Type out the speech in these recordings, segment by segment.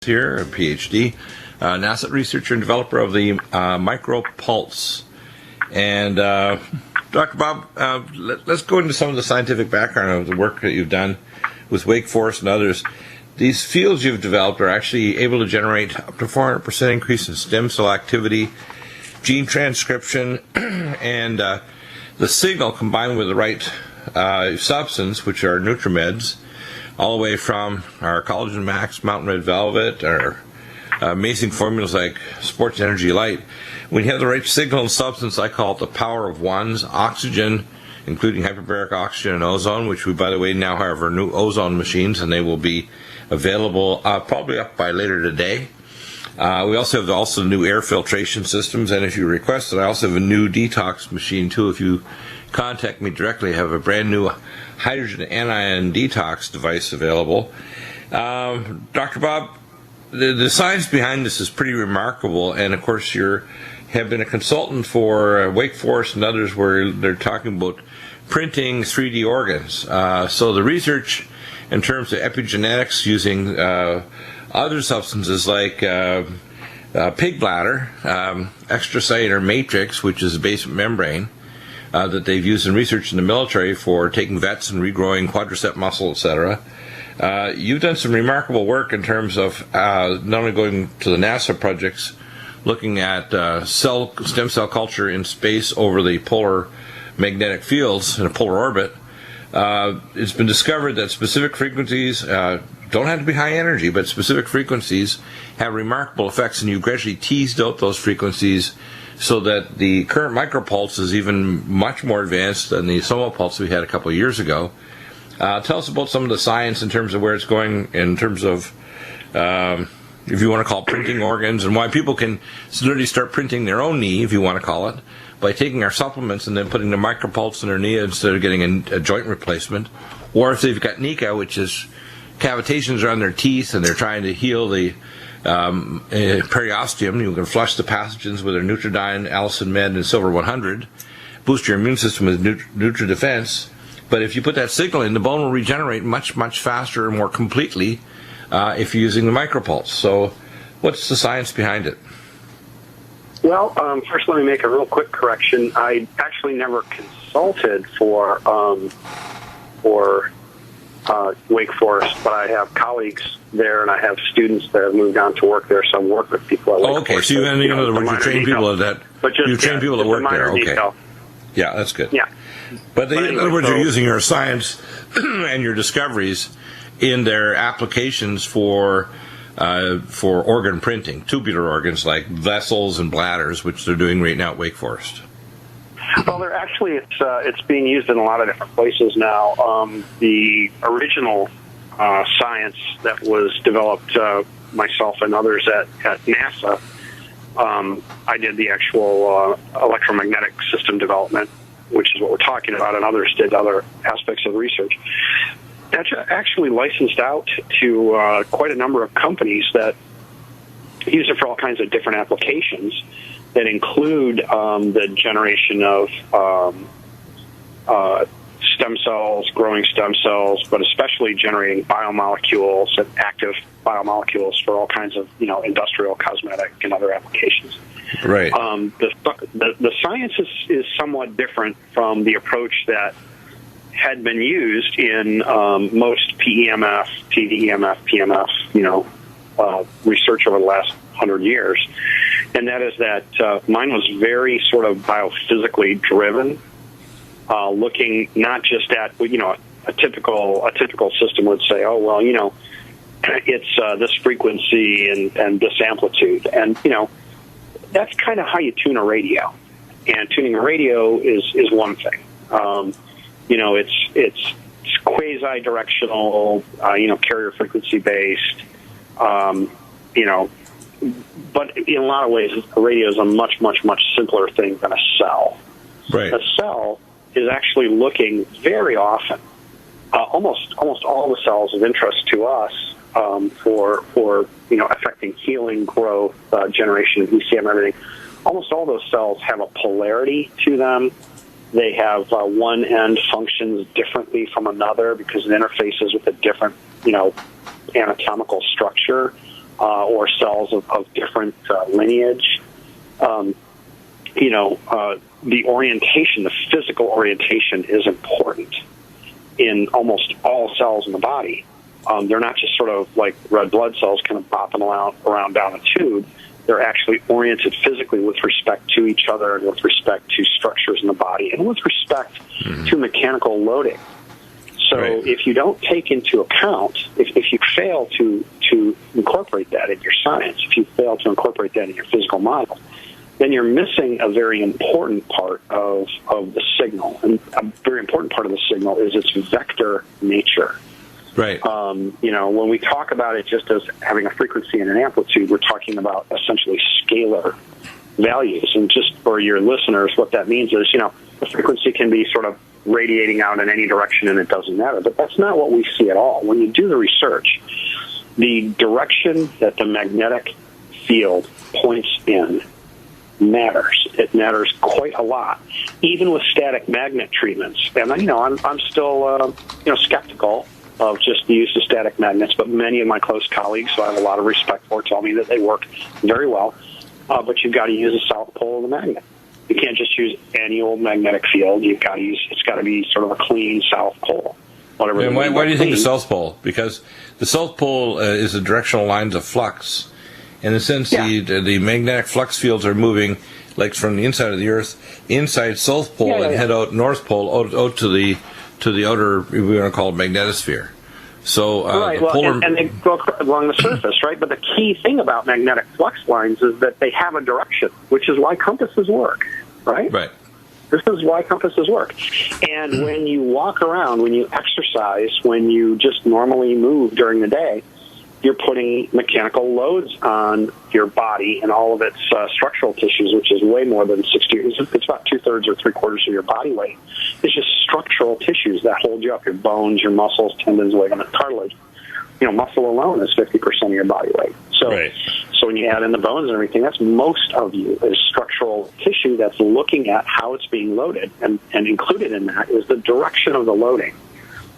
Here, a PhD, an asset researcher and developer of the MicroPulse. And Dr. Bob, let's go into some of the scientific background of the work that you've done with Wake Forest and others. These fields you've developed are actually able to generate up to 400% increase in stem cell activity, gene transcription, and the signal combined with the right substance, which are Nutrimeds, all the way from our Collagen Max, Mountain Red Velvet, our amazing formulas like Sports Energy Light. When you have the right signal and substance, I call it the power of ones, oxygen, including hyperbaric oxygen and ozone, which we, by the way, now have our new ozone machines, and they will be available probably up by later today. We also have new air filtration systems, and if you request it, I also have a new detox machine, too. If you contact me directly, I have a brand new hydrogen anion detox device available. Dr. Bob, the science behind this is pretty remarkable, and of course you have been a consultant for Wake Forest and others where they're talking about printing 3D organs. So the research in terms of epigenetics using other substances like pig bladder, extracellular matrix, which is a basement membrane, that they've used in research in the military for taking vets and regrowing quadricep muscle, etc. You've done some remarkable work in terms of not only going to the NASA projects, looking at stem cell culture in space over the polar magnetic fields in a polar orbit. It's been discovered that specific frequencies don't have to be high energy, but specific frequencies have remarkable effects, and you gradually teased out those frequencies so that the current micropulse is even much more advanced than the somopulse we had a couple of years ago. Tell us about some of the science in terms of where it's going, in terms of, if you want to call it printing organs, and why people can literally start printing their own knee, if you want to call it, by taking our supplements and then putting the micropulse in their knee instead of getting a joint replacement. Or if they've got NICA, which is cavitations around their teeth and they're trying to heal the periosteum, you can flush the pathogens with their Nutridyne, Allicin Med, and Silver 100, boost your immune system with NutriDefense. But if you put that signal in, the bone will regenerate much, much faster and more completely if you're using the micropulse. So what's the science behind it? Well, first let me make a real quick correction. I actually never consulted for Wake Forest, but I have colleagues there, and I have students that have moved on to work there, so I work with people at Wake Forest. So in other words, you train people that work there. Okay. Detail. Yeah, that's good. Yeah. But in other words, you're using your science and your discoveries in their applications for organ printing, tubular organs like vessels and bladders, which they're doing right now at Wake Forest. Well, they're actually it's being used in a lot of different places now. The original science that was developed, myself and others at NASA, I did the actual electromagnetic system development, which is what we're talking about, and others did other aspects of research. That's actually licensed out to quite a number of companies that use it for all kinds of different applications that include the generation of stem cells, growing stem cells, but especially generating biomolecules and active biomolecules for all kinds of, industrial, cosmetic, and other applications. Right. The science is somewhat different from the approach that had been used in most PEMF, TDEMF, PMF, research over the last 100 years, and that is that mine was very sort of biophysically driven, looking not just at a typical system would say, oh well, it's this frequency and this amplitude, and that's kind of how you tune a radio, and tuning a radio is one thing. It's quasi-directional, carrier frequency based, but in a lot of ways, a radio is a much, much, much simpler thing than a cell. Right. A cell is actually looking very often, almost all the cells of interest to us for affecting healing, growth, generation of ECM, everything. Almost all those cells have a polarity to them. They have one end functions differently from another because it interfaces with a different, anatomical structure or cells of different lineage. The orientation, the physical orientation is important in almost all cells in the body. They're not just sort of like red blood cells kind of bopping around down a tube. They're actually oriented physically with respect to each other and with respect to structures in the body and with respect to mechanical loading. So if you don't take into account, if you fail to incorporate that in your science, if you fail to incorporate that in your physical model, then you're missing a very important part of the signal. And a very important part of the signal is its vector nature. Right. When we talk about it just as having a frequency and an amplitude, we're talking about essentially scalar values. And just for your listeners, what that means is, the frequency can be sort of radiating out in any direction and it doesn't matter. But that's not what we see at all. When you do the research, the direction that the magnetic field points in matters. It matters quite a lot, even with static magnet treatments. And I'm still skeptical of just the use of static magnets, but many of my close colleagues, who I have a lot of respect for, tell me that they work very well. But you've got to use the south pole of the magnet. You can't just use any old magnetic field. It's got to be sort of a clean south pole. Whatever. And why do you think the south pole? Because the south pole is the directional lines of flux. In a sense, the magnetic flux fields are moving, like from the inside of the Earth, inside south pole and head out north pole, out to the outer, we want to call it magnetosphere. So and they go along the surface, right? But the key thing about magnetic flux lines is that they have a direction, which is why compasses work, right? Right. This is why compasses work. And when you walk around, when you exercise, when you just normally move during the day, you're putting mechanical loads on your body and all of its structural tissues, which is way more than 60. It's about 2/3 or 3/4 of your body weight. It's just structural tissues that hold you up: your bones, your muscles, tendons, ligaments, cartilage. Muscle alone is 50% of your body weight. So when you add in the bones and everything, that's most of you is structural tissue that's looking at how it's being loaded, and included in that is the direction of the loading.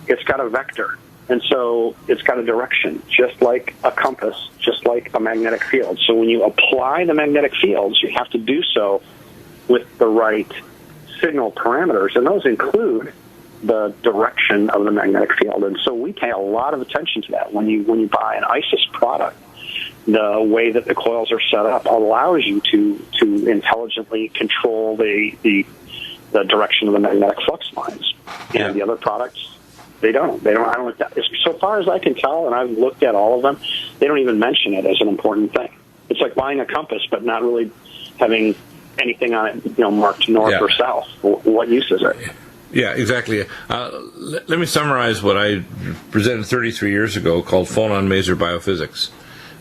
It's got a vector. And so it's got a direction, just like a compass, just like a magnetic field. So when you apply the magnetic fields, you have to do so with the right signal parameters, and those include the direction of the magnetic field. And so we pay a lot of attention to that. When you buy an ISIS product, the way that the coils are set up allows you to intelligently control the direction of the magnetic flux lines. And the other products, They don't. I don't. So far as I can tell, and I've looked at all of them, they don't even mention it as an important thing. It's like buying a compass, but not really having anything on it, marked north or south. What use is it? Yeah, exactly. Let me summarize what I presented 33 years ago, called Phonon Maser Biophysics,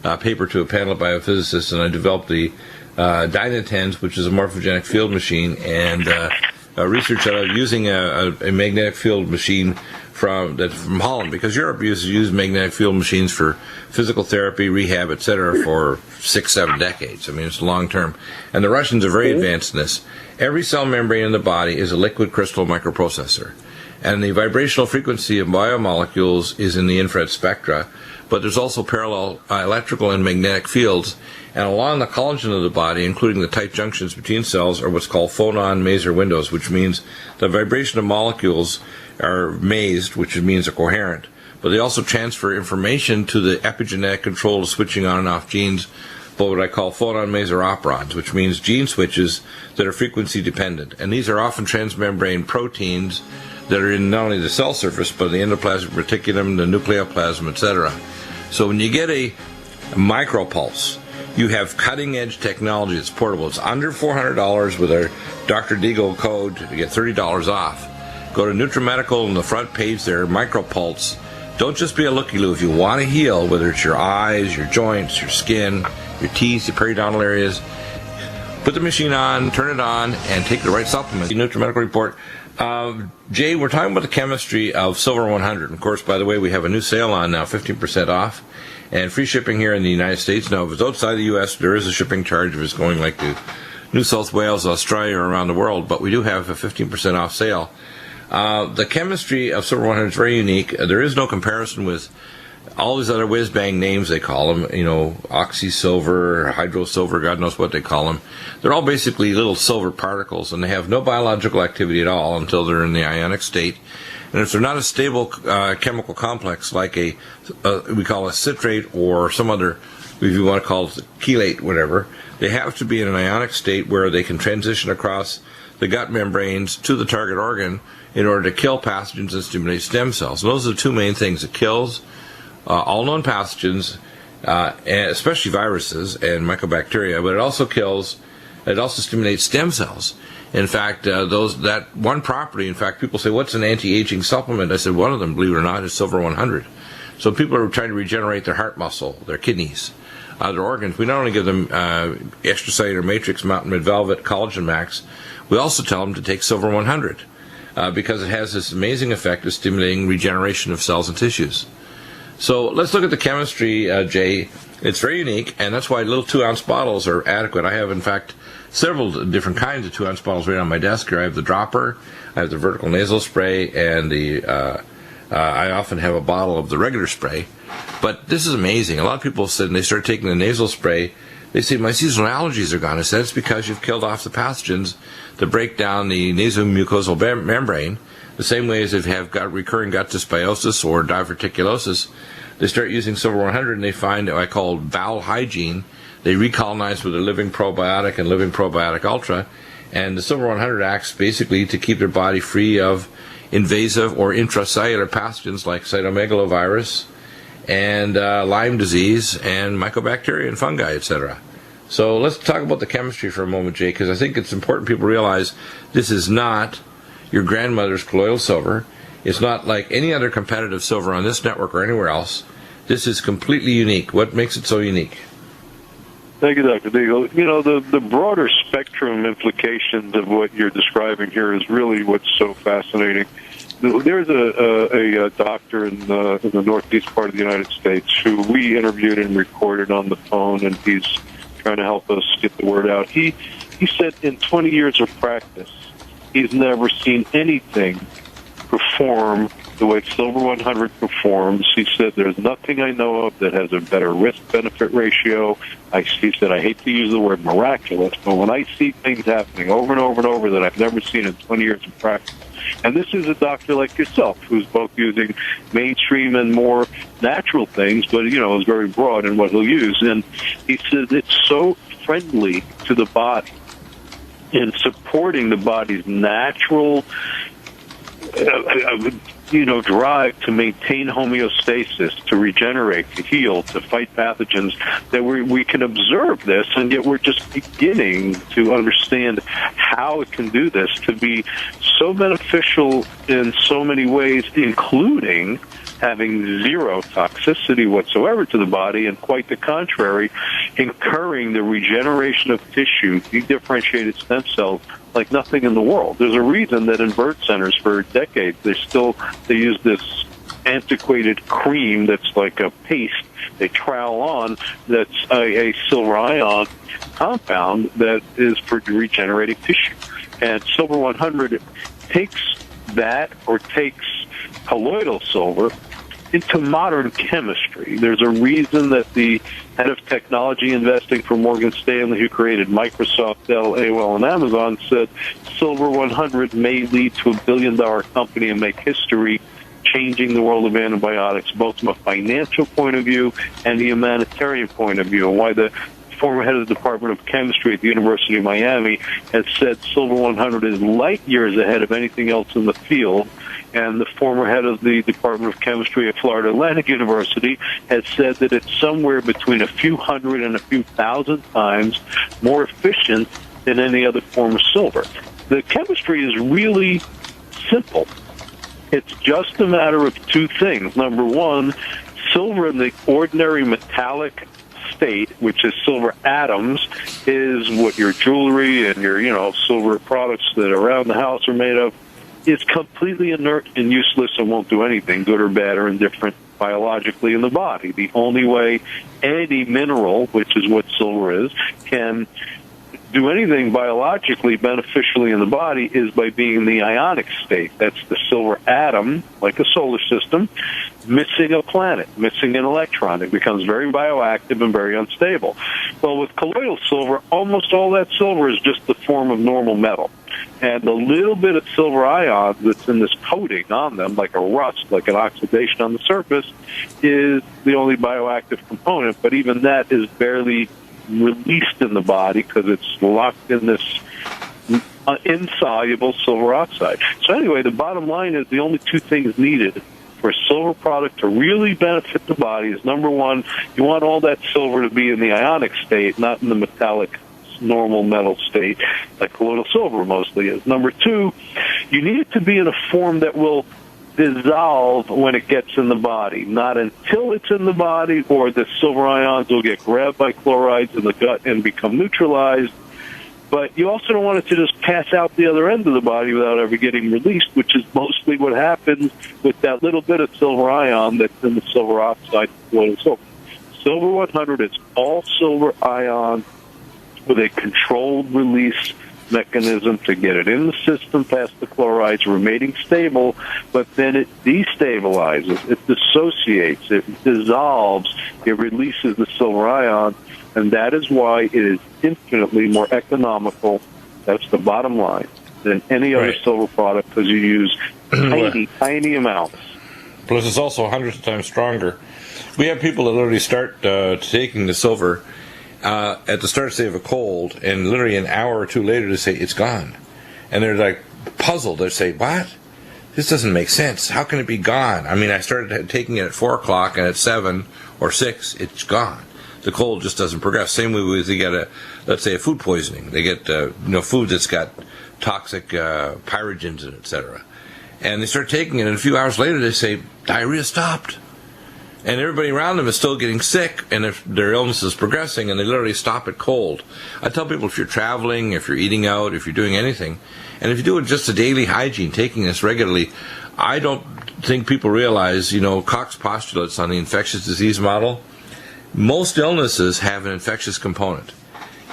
a paper to a panel of biophysicists, and I developed the Dynatens, which is a morphogenic field machine, and research out of using a magnetic field machine from Holland, because Europe used magnetic field machines for physical therapy, rehab, etc. for 6-7 decades. I mean, it's long term. And the Russians are very advanced in this. Every cell membrane in the body is a liquid crystal microprocessor. And the vibrational frequency of biomolecules is in the infrared spectra, but there's also parallel electrical and magnetic fields. And along the collagen of the body, including the tight junctions between cells, are what's called phonon maser windows, which means the vibration of molecules are mazed, which means they're coherent. But they also transfer information to the epigenetic control of switching on and off genes, but what I call phonon maser operons, which means gene switches that are frequency dependent. And these are often transmembrane proteins that are in not only the cell surface, but the endoplasmic reticulum, the nucleoplasm, etc. So when you get a micropulse, you have cutting-edge technology that's portable. It's under $400 with our Dr. Deagle code to get $30 off. Go to Nutrimedical on the front page there, micropulse. Don't just be a looky-loo. If you want to heal, whether it's your eyes, your joints, your skin, your teeth, your periodontal areas, put the machine on, turn it on, and take the right supplements. The Nutrimedical report. Jay, we're talking about the chemistry of Silver 100. Of course, by the way, we have a new sale on now, 15% off, and free shipping here in the United States. Now, if it's outside the U.S., there is a shipping charge if it's going like to New South Wales, Australia, or around the world, but we do have a 15% off sale. The chemistry of Silver 100 is very unique. There is no comparison with all these other whiz-bang names they call them, oxy-silver, hydro-silver, God knows what they call them. They're all basically little silver particles, and they have no biological activity at all until they're in the ionic state. And if they're not a stable chemical complex like we call a citrate or some other, if you want to call it chelate, whatever, they have to be in an ionic state where they can transition across the gut membranes to the target organ in order to kill pathogens and stimulate stem cells. And those are the two main things. It kills all known pathogens, and especially viruses and mycobacteria, but it also stimulates stem cells. In fact, that one property, in fact, people say, what's an anti-aging supplement? I said, one of them, believe it or not, is Silver 100. So people are trying to regenerate their heart muscle, their kidneys, their organs. We not only give them extracellular matrix, mountain mid velvet, collagen max, we also tell them to take Silver 100 because it has this amazing effect of stimulating regeneration of cells and tissues. So let's look at the chemistry, Jay. It's very unique, and that's why little 2-ounce bottles are adequate. I have, in fact, several different kinds of 2-ounce bottles right on my desk here. I have the dropper, I have the vertical nasal spray, and I often have a bottle of the regular spray. But this is amazing. A lot of people said when they start taking the nasal spray, they say, my seasonal allergies are gone. I said, it's because you've killed off the pathogens that break down the nasomucosal membrane, the same way as if you have got recurring gut dysbiosis or diverticulosis. They start using Silver 100 and they find what I call bowel hygiene. They recolonize with a living probiotic and living probiotic ultra. And the Silver 100 acts basically to keep their body free of invasive or intracellular pathogens like cytomegalovirus and Lyme disease and mycobacteria and fungi, etc. So let's talk about the chemistry for a moment, Jay, because I think it's important people realize this is not your grandmother's colloidal silver. It's not like any other competitive silver on this network or anywhere else. This is completely unique. What makes it so unique? Thank you, Dr. Deagle. The broader spectrum implications of what you're describing here is really what's so fascinating. There's a doctor in the northeast part of the United States who we interviewed and recorded on the phone, and he's trying to help us get the word out. He said in 20 years of practice, he's never seen anything perform the way Silver 100 performs. He said, there's nothing I know of that has a better risk-benefit ratio. He said, I hate to use the word miraculous, but when I see things happening over and over and over that I've never seen in 20 years of practice, and this is a doctor like yourself who's both using mainstream and more natural things, but, is very broad in what he'll use. And he says it's so friendly to the body in supporting the body's natural drive to maintain homeostasis, to regenerate, to heal, to fight pathogens, that we can observe this, and yet we're just beginning to understand how it can do this, to be so beneficial in so many ways, including having zero toxicity whatsoever to the body, and quite the contrary, incurring the regeneration of tissue, dedifferentiated stem cells, like nothing in the world. There's a reason that in birth centers for decades they use this antiquated cream that's like a paste they trowel on that's a silver ion compound that is for regenerating tissue. And Silver 100 takes that, or takes colloidal silver, into modern chemistry. There's a reason that the head of technology investing for Morgan Stanley, who created Microsoft, Dell, AOL, and Amazon, said Silver 100 may lead to $1 billion company and make history, changing the world of antibiotics, both from a financial point of view and the humanitarian point of view, and why the former head of the Department of Chemistry at the University of Miami has said Silver 100 is light years ahead of anything else in the field. And the former head of the Department of Chemistry at Florida Atlantic University has said that it's somewhere between a few hundred and a few thousand times more efficient than any other form of silver. The chemistry is really simple. It's just a matter of two things. Number one, silver in the ordinary metallic state, which is silver atoms, is what your jewelry and your, silver products that around the house are made of, is completely inert and useless and won't do anything, good or bad or indifferent, biologically in the body. The only way any mineral, which is what silver is, can do anything biologically beneficially in the body is by being in the ionic state. That's the silver atom, like a solar system, missing a planet, missing an electron. It becomes very bioactive and very unstable. Well, with colloidal silver, almost all that silver is just the form of normal metal. And the little bit of silver ion that's in this coating on them, like a rust, like an oxidation on the surface, is the only bioactive component. But even that is barely released in the body because it's locked in this insoluble silver oxide. So anyway, the bottom line is the only two things needed for a silver product to really benefit the body is, number one, you want all that silver to be in the ionic state, not in the metallic normal metal state, like colloidal silver mostly is. Number two, you need it to be in a form that will dissolve when it gets in the body, not until it's in the body, or the silver ions will get grabbed by chlorides in the gut and become neutralized. But you also don't want it to just pass out the other end of the body without ever getting released, which is mostly what happens with that little bit of silver ion that's in the silver oxide colloidal silver. Silver 100 is all silver ion with a controlled release mechanism to get it in the system past the chlorides, remaining stable, but then it destabilizes, it dissociates, it dissolves, it releases the silver ion, and that is why it is infinitely more economical, that's the bottom line, than any other silver product, because you use tiny amounts. Plus, it's also hundreds of times stronger. We have people that literally start taking the silver at the start, say, of a cold, and literally an hour or two later they say, it's gone. And they're like puzzled. They say, what? This doesn't make sense. How can it be gone? I mean, I started taking it at 4 o'clock, and at 7 or 6, it's gone. The cold just doesn't progress. Same way with they get let's say, a food poisoning. They get food that's got toxic pyrogens in it, etc. And they start taking it, and a few hours later they say, diarrhea stopped. And everybody around them is still getting sick, and if their illness is progressing, and they literally stop at cold. I tell people, if you're traveling, if you're eating out, if you're doing anything, and if you do it just a daily hygiene, taking this regularly, I don't think people realize, Koch's postulates on the infectious disease model, most illnesses have an infectious component.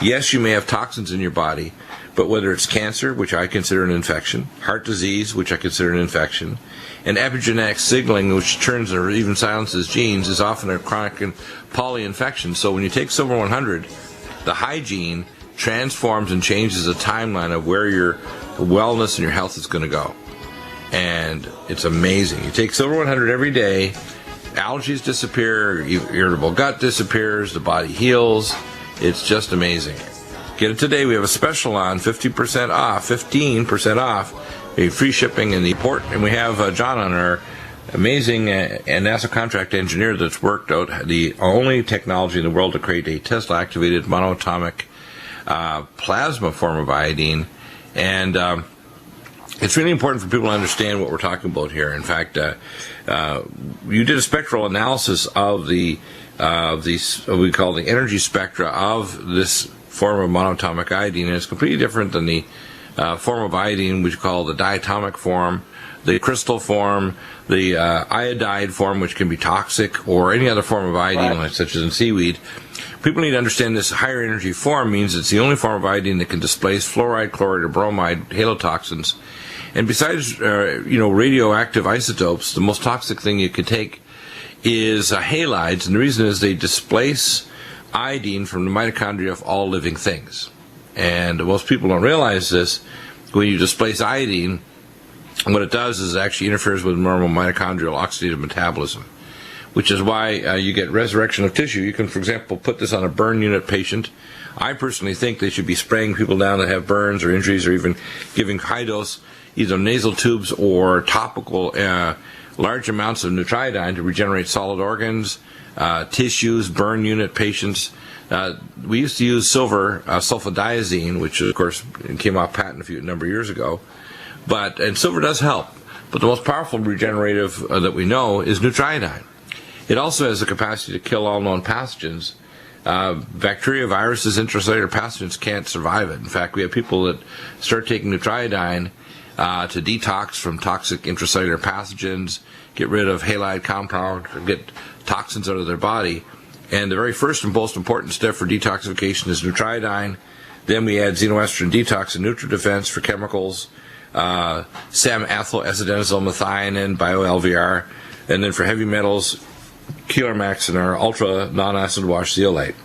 Yes, you may have toxins in your body, but whether it's cancer, which I consider an infection, heart disease, which I consider an infection, and epigenetic signaling, which turns or even silences genes, is often a chronic and polyinfection. So when you take Silver 100, the hygiene transforms and changes the timeline of where your wellness and your health is going to go. And it's amazing. You take Silver 100 every day, allergies disappear, irritable gut disappears, the body heals. It's just amazing. Get it today. We have a special on 15% off, free shipping in the port. And we have John on, our amazing NASA contract engineer that's worked out the only technology in the world to create a Tesla-activated monatomic plasma form of iodine. And it's really important for people to understand what we're talking about here. In fact, you did a spectral analysis of the what we call the energy spectra of this form of monatomic iodine, and it's completely different than the form of iodine which we call the diatomic form, the crystal form, the iodide form, which can be toxic, or any other form of iodine, like such as in seaweed. People need to understand this higher energy form means it's the only form of iodine that can displace fluoride, chloride, or bromide halotoxins. And besides, radioactive isotopes, the most toxic thing you can take is halides, and the reason is they displace iodine from the mitochondria of all living things. And most people don't realize this. When you displace iodine, what it does is it actually interferes with normal mitochondrial oxidative metabolism, which is why you get resurrection of tissue. You can, for example, put this on a burn unit patient. I personally think they should be spraying people down that have burns or injuries, or even giving high-dose either nasal tubes or topical large amounts of Nutrimedical to regenerate solid organs, tissues, burn unit patients. We used to use silver sulfadiazine, which of course came off patent a number of years ago. And silver does help. But the most powerful regenerative that we know is Nutrimedical. It also has the capacity to kill all known pathogens. Bacteria, viruses, intracellular pathogens can't survive it. In fact, we have people that start taking Nutrimedical to detox from toxic intracellular pathogens, get rid of halide compound, or get toxins out of their body. And the very first and most important step for detoxification is Nutrimedical. Then we add xenoestrogen detox and NutriDefense for chemicals, SAM-ethyl-acetyldenazole methionine, bio-LVR, and then for heavy metals, Max and our ultra non-acid wash zeolite,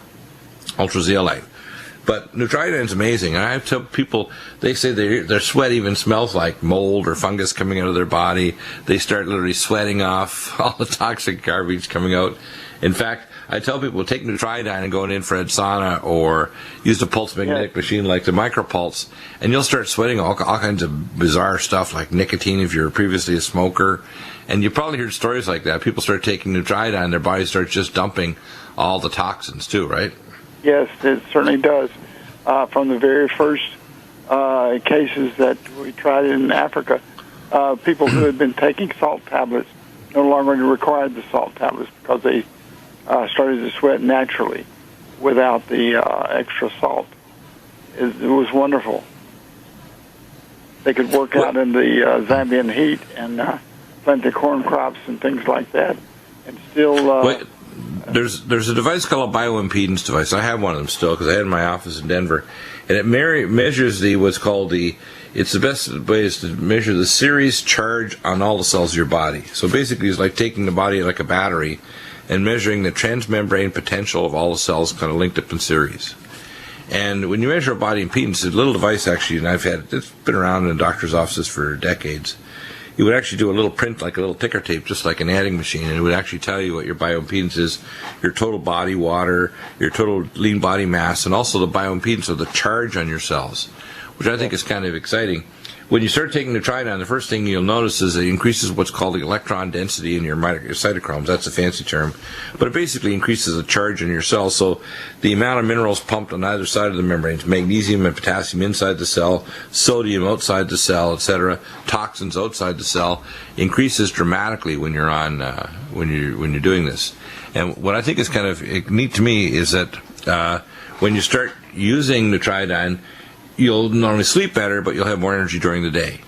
ultra zeolite. But Nutrimedical is amazing, and I tell people, they say their sweat even smells like mold or fungus coming out of their body. They start literally sweating off all the toxic garbage coming out. In fact, I tell people, take Nutrimedical and go in infrared sauna or use the pulse magnetic machine like the micropulse, and you'll start sweating all kinds of bizarre stuff like nicotine if you're previously a smoker. And you probably heard stories like that. People start taking Nutrimedical and their body starts just dumping all the toxins too, right? Yes, it certainly does. From the very first cases that we tried in Africa, people who had been taking salt tablets no longer required the salt tablets because they started to sweat naturally without the extra salt. It was wonderful. They could work out in the Zambian heat and plant the corn crops and things like that, and still... There's a device called a bioimpedance device. I have one of them still because I had it in my office in Denver, and it measures it's the best way is to measure the series charge on all the cells of your body. So basically, it's like taking the body like a battery and measuring the transmembrane potential of all the cells kind of linked up in series. And when you measure a body impedance, it's a little device actually, and it's been around in doctors' offices for decades. You would actually do a little print, like a little ticker tape, just like an adding machine, and it would actually tell you what your bioimpedance is, your total body water, your total lean body mass, and also the bioimpedance of the charge on your cells, which I think is kind of exciting. When you start taking Nutrimedical, the first thing you'll notice is it increases what's called the electron density in your cytochromes. That's a fancy term. But it basically increases the charge in your cells. So the amount of minerals pumped on either side of the membranes, magnesium and potassium inside the cell, sodium outside the cell, etc., toxins outside the cell, increases dramatically when you're on when you're doing this. And what I think is kind of neat to me is that when you start using Nutrimedical, you'll not only sleep better, but you'll have more energy during the day.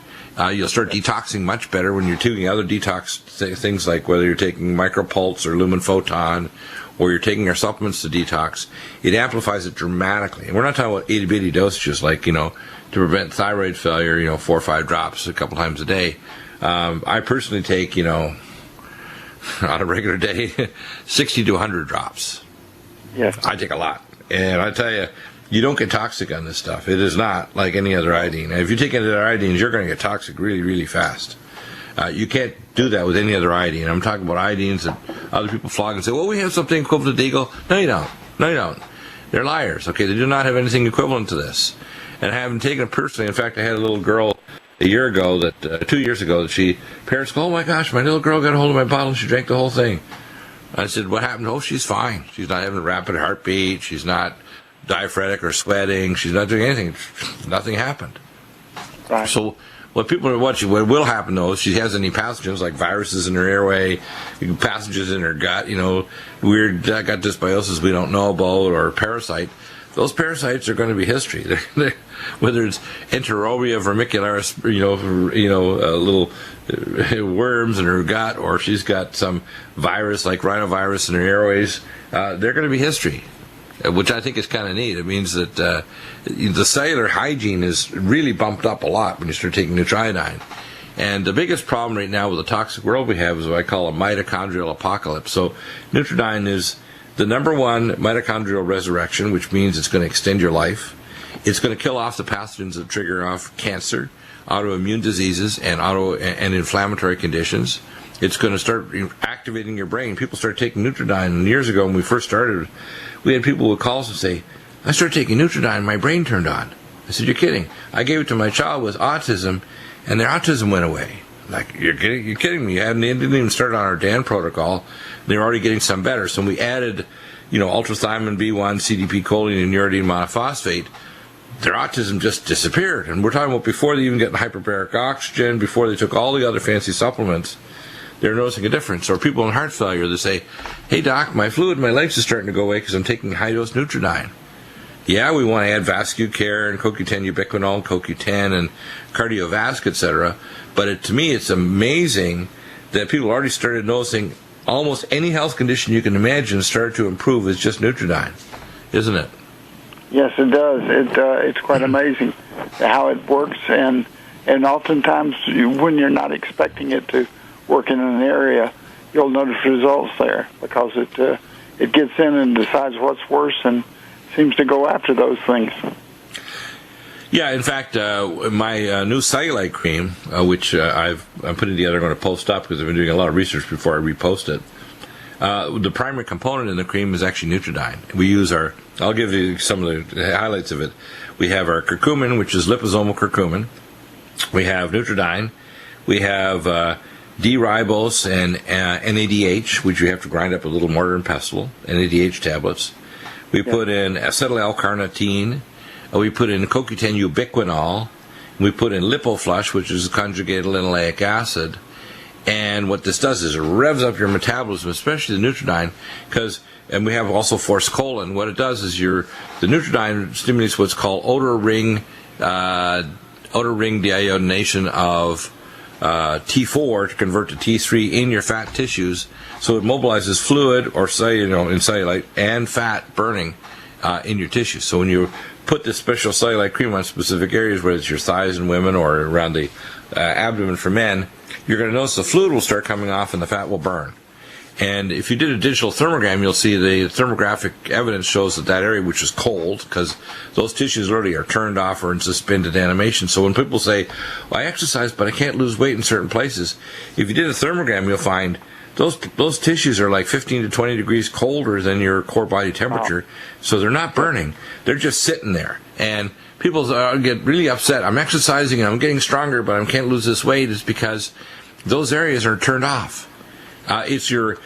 You'll start detoxing much better when you're taking other detox things like whether you're taking micropulse or lumen photon or you're taking our supplements to detox. It amplifies it dramatically. And we're not talking about itty-bitty dosages like, to prevent thyroid failure, 4 or 5 drops a couple times a day. I personally take, on a regular day, 60 to 100 drops. Yes. I take a lot. And I tell you, you don't get toxic on this stuff. It is not like any other iodine. If you take any other iodines, you're going to get toxic really, really fast. You can't do that with any other iodine. I'm talking about iodines that other people flog and say, well, we have something equivalent to Deagle. No, you don't. No, you don't. They're liars, okay? They do not have anything equivalent to this. And I haven't taken it personally. In fact, I had a little girl a year ago, 2 years ago, that parents go, oh my gosh, my little girl got a hold of my bottle and she drank the whole thing. I said, what happened? Oh, she's fine. She's not having a rapid heartbeat. She's not diaphoretic or sweating. She's not doing anything. Nothing happened. Right. So what will happen though, if she has any pathogens like viruses in her airway, pathogens in her gut, weird gut dysbiosis we don't know about, or parasite, those parasites are going to be history. Whether it's Enterobia vermicularis, little worms in her gut, or she's got some virus like rhinovirus in her airways, they're going to be history. Which I think is kind of neat. It means that the cellular hygiene is really bumped up a lot when you start taking Nutrimedical. And the biggest problem right now with the toxic world we have is what I call a mitochondrial apocalypse. So Nutrimedical is the number one mitochondrial resurrection, which means it's going to extend your life. It's going to kill off the pathogens that trigger off cancer, autoimmune diseases, and inflammatory conditions. It's going to start activating your brain. People start taking Nutrimedical. And years ago when we first started, we had people who would call us and say, I started taking Nutrimedical and my brain turned on. I said, you're kidding. I gave it to my child with autism and their autism went away. Like, you're kidding me. They didn't even start on our DAN protocol. They were already getting some better. So we added, ultrathymine B1, CDP choline, and uridine monophosphate. Their autism just disappeared. And we're talking about before they even get hyperbaric oxygen, before they took all the other fancy supplements. They're noticing a difference. Or people in heart failure, they say, hey doc, my fluid in my legs is starting to go away because I'm taking high-dose Nutrimedical. Yeah, we want to add VascuCare and CoQ10 ubiquinol, CoQ10 and cardiovasc, etc. But to me, it's amazing that people already started noticing almost any health condition you can imagine started to improve with just Nutrimedical, isn't it? Yes, it does. It's quite amazing how it works, and oftentimes when you're not expecting it to work in an area, you'll notice results there because it gets in and decides what's worse and seems to go after those things. Yeah, in fact, my new cellulite cream, which I'm putting together, I'm going to post up because I've been doing a lot of research before I repost it. The primary component in the cream is actually Nutrimedical. We use I'll give you some of the highlights of it. We have our curcumin, which is liposomal curcumin. We have Nutrimedical. We have D-ribose and NADH, which you have to grind up with a little mortar and pestle, NADH tablets. We put in acetyl L-carnitine. We put in CoQ10 ubiquinol. We put in LipoFlush, which is conjugated linoleic acid. And what this does is it revs up your metabolism, especially the Nutrimedical, and we have also forskolin. What it does is the Nutrimedical stimulates what's called odor ring deiodination of T4 to convert to T3 in your fat tissues. So it mobilizes fluid or in cellulite and fat burning in your tissues. So when you put this special cellulite cream on specific areas, whether it's your thighs in women or around the abdomen for men, you're going to notice the fluid will start coming off and the fat will burn. And if you did a digital thermogram, you'll see the thermographic evidence shows that area which is cold, because those tissues literally are turned off or in suspended animation. So when people say, well, I exercise but I can't lose weight in certain places, if you did a thermogram, you'll find those tissues are like 15 to 20 degrees colder than your core body temperature. Wow. So they're not burning. They're just sitting there. And people get really upset. I'm exercising and I'm getting stronger, but I can't lose this weight. It's because those areas are turned off. It's your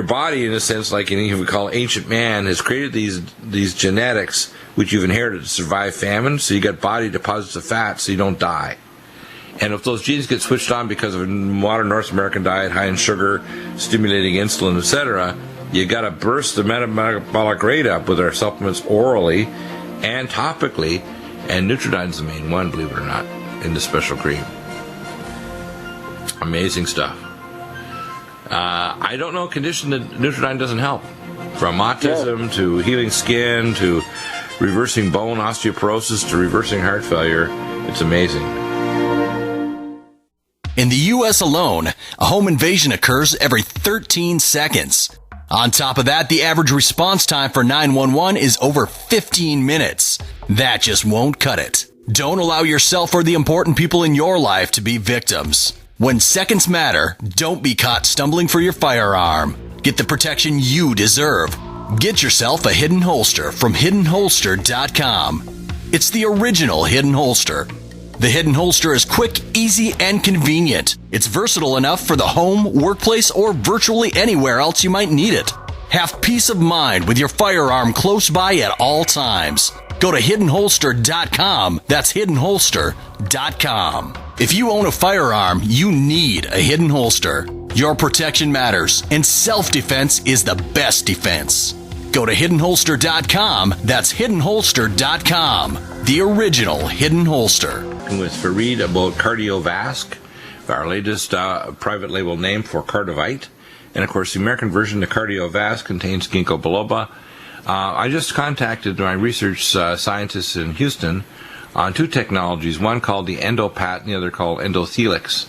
body, in a sense, like we call ancient man, has created these genetics which you've inherited to survive famine. So you got body deposits of fat, so you don't die. And if those genes get switched on because of a modern North American diet, high in sugar, stimulating insulin, etc., you got to burst the metabolic rate up with our supplements orally and topically. And Nutrimedical is the main one, believe it or not, in the special cream. Amazing stuff. I don't know a condition that Nutrimedical doesn't help. From autism to healing skin to reversing bone osteoporosis to reversing heart failure. It's amazing. In the U.S. alone, a home invasion occurs every 13 seconds. On top of that, the average response time for 911 is over 15 minutes. That just won't cut it. Don't allow yourself or the important people in your life to be victims. When seconds matter, don't be caught stumbling for your firearm. Get the protection you deserve. Get yourself a Hidden Holster from HiddenHolster.com. It's the original Hidden Holster. The Hidden Holster is quick, easy, and convenient. It's versatile enough for the home, workplace, or virtually anywhere else you might need it. Have peace of mind with your firearm close by at all times. Go to HiddenHolster.com. That's HiddenHolster.com. If you own a firearm, you need a Hidden Holster. Your protection matters, and self-defense is the best defense. Go to HiddenHolster.com. That's HiddenHolster.com. The original Hidden Holster. With Fareed about Cardiovasc, our latest private label name for Cardivite. And, of course, the American version, the Cardiovasc, contains ginkgo biloba. I just contacted my research scientists in Houston on two technologies, one called the Endopat and the other called Endothelix.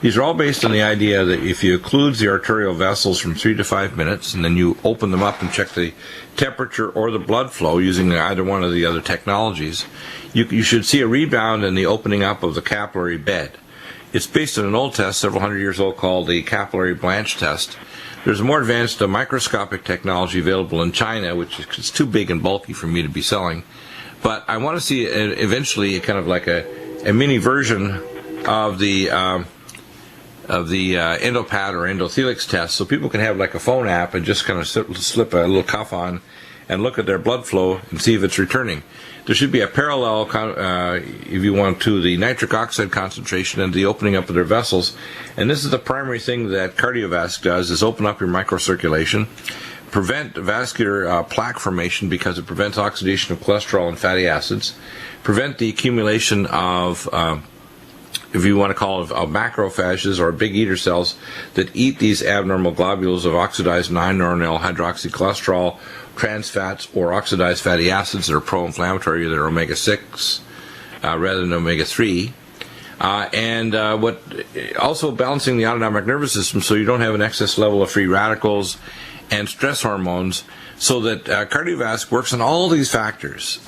These are all based on the idea that if you occlude the arterial vessels from 3 to 5 minutes and then you open them up and check the temperature or the blood flow using either one of the other technologies, you should see a rebound in the opening up of the capillary bed. It's based on an old test, several hundred years old, called the capillary Blanche test. There's a more advanced microscopic technology available in China, which is too big and bulky for me to be selling. But I want to see eventually kind of like a mini version of the Endopat or Endothelix test, so people can have like a phone app and just kind of slip a little cuff on and look at their blood flow and see if it's returning. There should be a parallel, if you want, to the nitric oxide concentration and the opening up of their vessels. And this is the primary thing that Cardiovasc does, is open up your microcirculation, prevent vascular plaque formation because it prevents oxidation of cholesterol and fatty acids, prevent the accumulation of if you want to call it macrophages or big eater cells that eat these abnormal globules of oxidized 9-normal hydroxycholesterol trans fats or oxidized fatty acids that are pro-inflammatory, that are omega-6 rather than omega-3. What also balancing the autonomic nervous system so you don't have an excess level of free radicals and stress hormones, so that cardiovascular works on all these factors,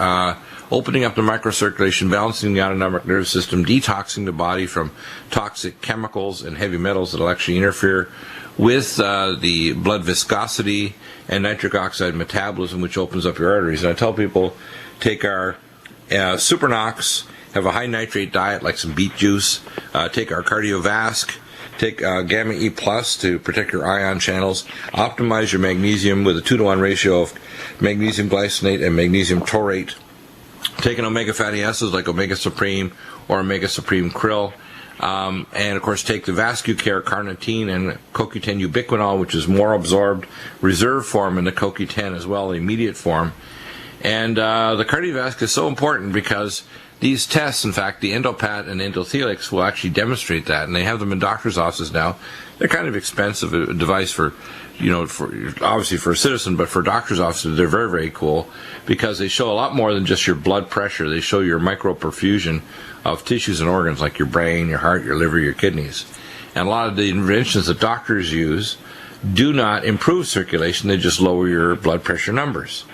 opening up the microcirculation, balancing the autonomic nervous system, detoxing the body from toxic chemicals and heavy metals that will actually interfere with the blood viscosity and nitric oxide metabolism, which opens up your arteries. And I tell people, take our Supernox, have a high nitrate diet like some beet juice, take our Cardiovasc, take Gamma E Plus to protect your ion channels, optimize your magnesium with a 2-to-1 ratio of magnesium glycinate and magnesium taurate, take an omega fatty acids like Omega Supreme or Omega Supreme Krill, and of course take the VascuCare carnitine and CoQ10 ubiquinol, which is more absorbed reserve form in the CoQ10 as well, the immediate form. And the Cardiovasc is so important because these tests, in fact, the Endopat and Endothelix will actually demonstrate that, and they have them in doctors' offices now. They're kind of expensive a device for obviously for a citizen, but for doctors' offices, they're very, very cool because they show a lot more than just your blood pressure. They show your microperfusion of tissues and organs like your brain, your heart, your liver, your kidneys. And a lot of the interventions that doctors use do not improve circulation. They just lower your blood pressure numbers.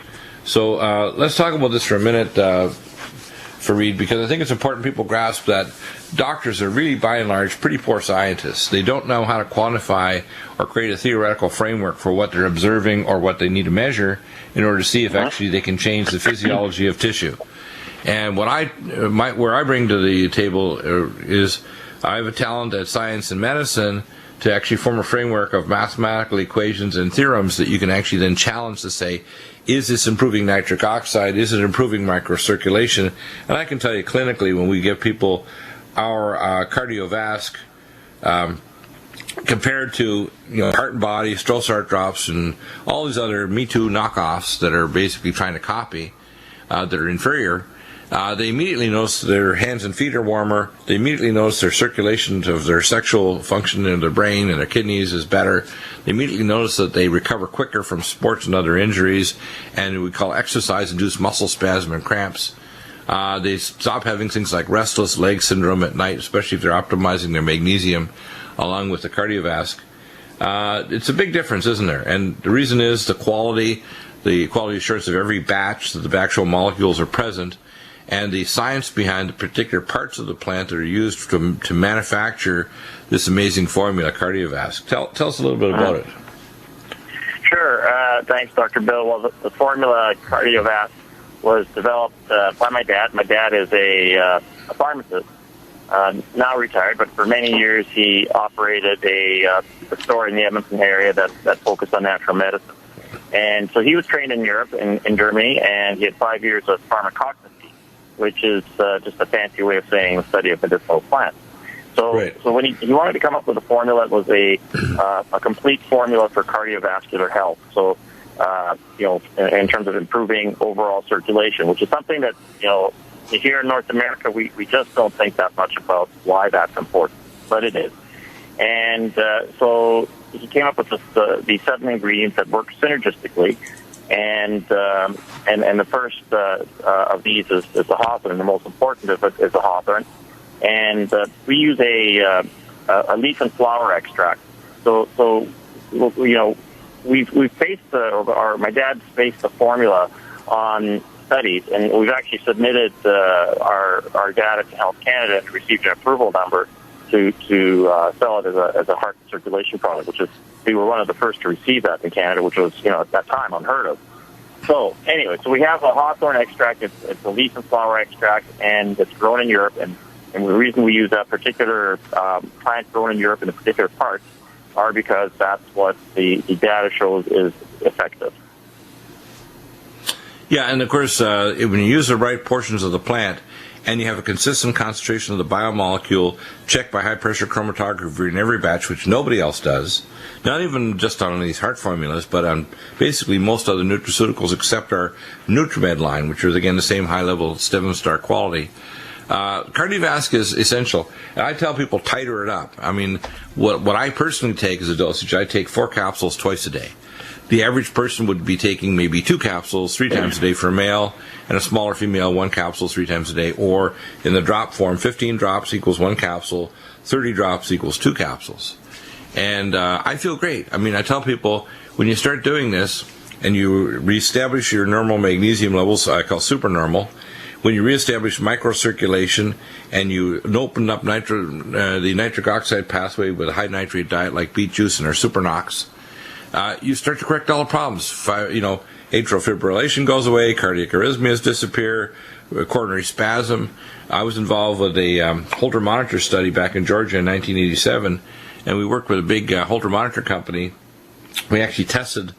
So let's talk about this for a minute, Fareed, because I think it's important people grasp that doctors are really, by and large, pretty poor scientists. They don't know how to quantify or create a theoretical framework for what they're observing or what they need to measure in order to see if actually they can change the physiology of tissue. And what where I bring to the table is I have a talent at science and medicine to actually form a framework of mathematical equations and theorems that you can actually then challenge to say, is this improving nitric oxide? Is it improving microcirculation? And I can tell you clinically, when we give people our Cardiovasc compared to Heart and Body, Strollsart drops, and all these other Me Too knockoffs that are basically trying to copy, that are inferior, they immediately notice their hands and feet are warmer. They immediately notice their circulation of their sexual function in their brain and their kidneys is better. They immediately notice that they recover quicker from sports and other injuries, and we call exercise-induced muscle spasm and cramps. They stop having things like restless leg syndrome at night, especially if they're optimizing their magnesium along with the Cardiovasc. It's a big difference, isn't there? And the reason is the quality assurance of every batch that the actual molecules are present, and the science behind the particular parts of the plant that are used to manufacture this amazing formula, Cardiovasc. Tell us a little bit about it. Sure. Thanks, Dr. Bill. Well, the formula Cardiovasc was developed by my dad. My dad is a pharmacist, now retired, but for many years he operated a store in the Edmonton area that focused on natural medicine. And so he was trained in Europe, in Germany, and he had 5 years of pharmacognosy, which is just a fancy way of saying the study of medicinal plants. So, right. So when he wanted to come up with a formula, it was a complete formula for cardiovascular health. So, in terms of improving overall circulation, which is something that, here in North America, we just don't think that much about why that's important, but it is. And so he came up with these 7 ingredients that work synergistically. And the first of these is the hawthorn. The most important of it is the hawthorn, and we use a leaf and flower extract. So we've based my dad's based the formula on studies, and we've actually submitted our data to Health Canada and received an approval number to sell it as a heart circulation product, which is, we were one of the first to receive that in Canada, which was, at that time, unheard of. So, anyway, we have a hawthorn extract. It's a leaf and flower extract, and it's grown in Europe. And the reason we use that particular plant grown in Europe in the particular parts are because that's what the data shows is effective. Yeah, and of course, when you use the right portions of the plant, and you have a consistent concentration of the biomolecule checked by high-pressure chromatography in every batch, which nobody else does, not even just on these heart formulas, but on basically most other nutraceuticals except our Nutrimed line, which is, again, the same high-level Steven Star quality. Cardiovasc is essential. And I tell people, tighter it up. I mean, what I personally take as a dosage, I take 4 capsules twice a day. the average person would be taking maybe 2 capsules 3 times a day for a male, and a smaller female 1 capsule 3 times a day, or in the drop form, 15 drops equals 1 capsule, 30 drops equals 2 capsules. And I feel great. I mean, I tell people, when you start doing this and you reestablish your normal magnesium levels, I call supernormal, when you reestablish microcirculation and you open up the nitric oxide pathway with a high nitrate diet like beet juice and our Supernox, you start to correct all the problems. Atrial fibrillation goes away, cardiac arrhythmias disappear, coronary spasm. I was involved with a Holter monitor study back in Georgia in 1987, and we worked with a big Holter monitor company. We actually tested,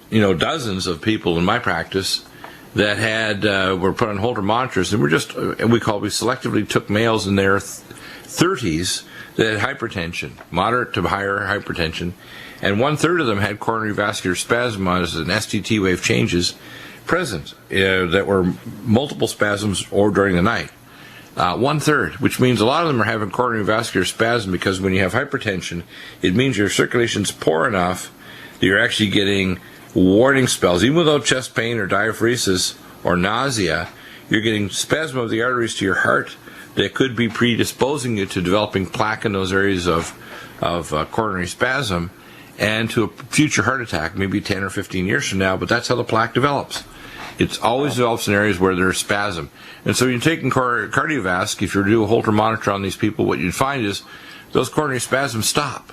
dozens of people in my practice that were put on Holter monitors, and we selectively took males in their 30s that had hypertension, moderate to higher hypertension, and 1/3 of them had coronary vascular spasms and STT wave changes present that were multiple spasms or during the night. 1/3, which means a lot of them are having coronary vascular spasm, because when you have hypertension, it means your circulation's poor enough that you're actually getting warning spells. Even without chest pain or diaphoresis or nausea, you're getting spasm of the arteries to your heart that could be predisposing you to developing plaque in those areas of coronary spasm and to a future heart attack, maybe 10 or 15 years from now, but that's how the plaque develops. It always develops in areas where there's spasm. And so you're taking cardiovasc, if you do a Holter monitor on these people, what you'd find is those coronary spasms stop.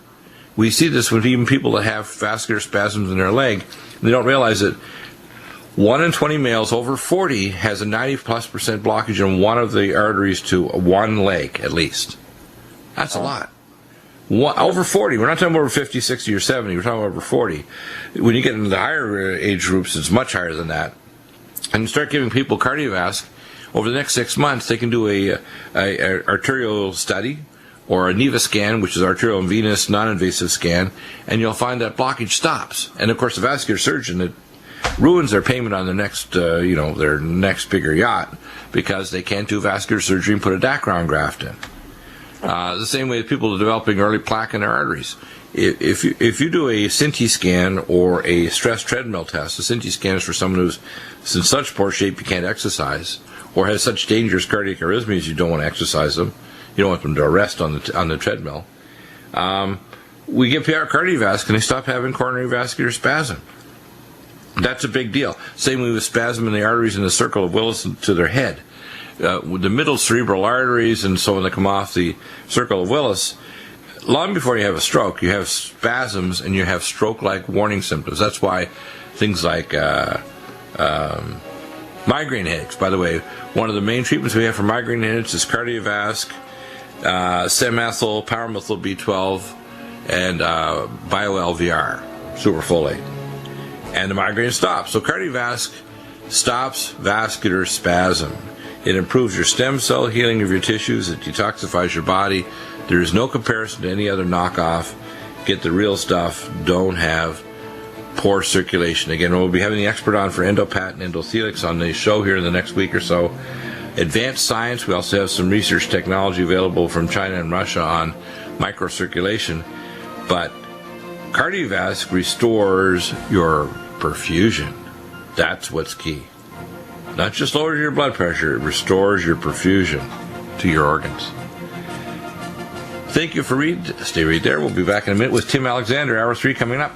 We see this with even people that have vascular spasms in their leg. They don't realize that 1 in 20 males over 40 has a 90+% blockage in one of the arteries to one leg, at least. That's a lot. Over 40. We're not talking over 50, 60, or 70. We're talking over 40. When you get into the higher age groups, it's much higher than that. And you start giving people cardiovasc, over the next 6 months, they can do a arterial study or a NEVA scan, which is arterial and venous non-invasive scan, and you'll find that blockage stops. And of course, the vascular surgeon, it ruins their payment on their next, their next bigger yacht, because they can't do vascular surgery and put a Dacron graft in. The same way people are developing early plaque in their arteries. If you do a Sinti scan or a stress treadmill test, the Sinti scan is for someone who's in such poor shape you can't exercise, or has such dangerous cardiac arrhythmias you don't want to exercise them. You don't want them to arrest on the treadmill. We give PR cardiovasc and they stop having coronary vascular spasm. That's a big deal. Same way with spasm in the arteries in the circle of Willis to their head. With the middle cerebral arteries and so on that come off the circle of Willis, long before you have a stroke, you have spasms and you have stroke-like warning symptoms. That's why things like migraine headaches. By the way, one of the main treatments we have for migraine headaches is cardiovasc, Semethyl, Pyrimethyl B12, and bio-LVR, superfolate. And the migraine stops. So cardiovasc stops vascular spasm. It improves your stem cell healing of your tissues. It detoxifies your body. There is no comparison to any other knockoff. Get the real stuff. Don't have poor circulation. Again, we'll be having the expert on for endopat and endothelix on the show here in the next week or so. Advanced science. We also have some research technology available from China and Russia on microcirculation. But cardiovasc restores your perfusion. That's what's key. Not just lowers your blood pressure, it restores your perfusion to your organs. Thank you for reading. Stay right there. We'll be back in a minute with Tim Alexander, Hour 3 coming up.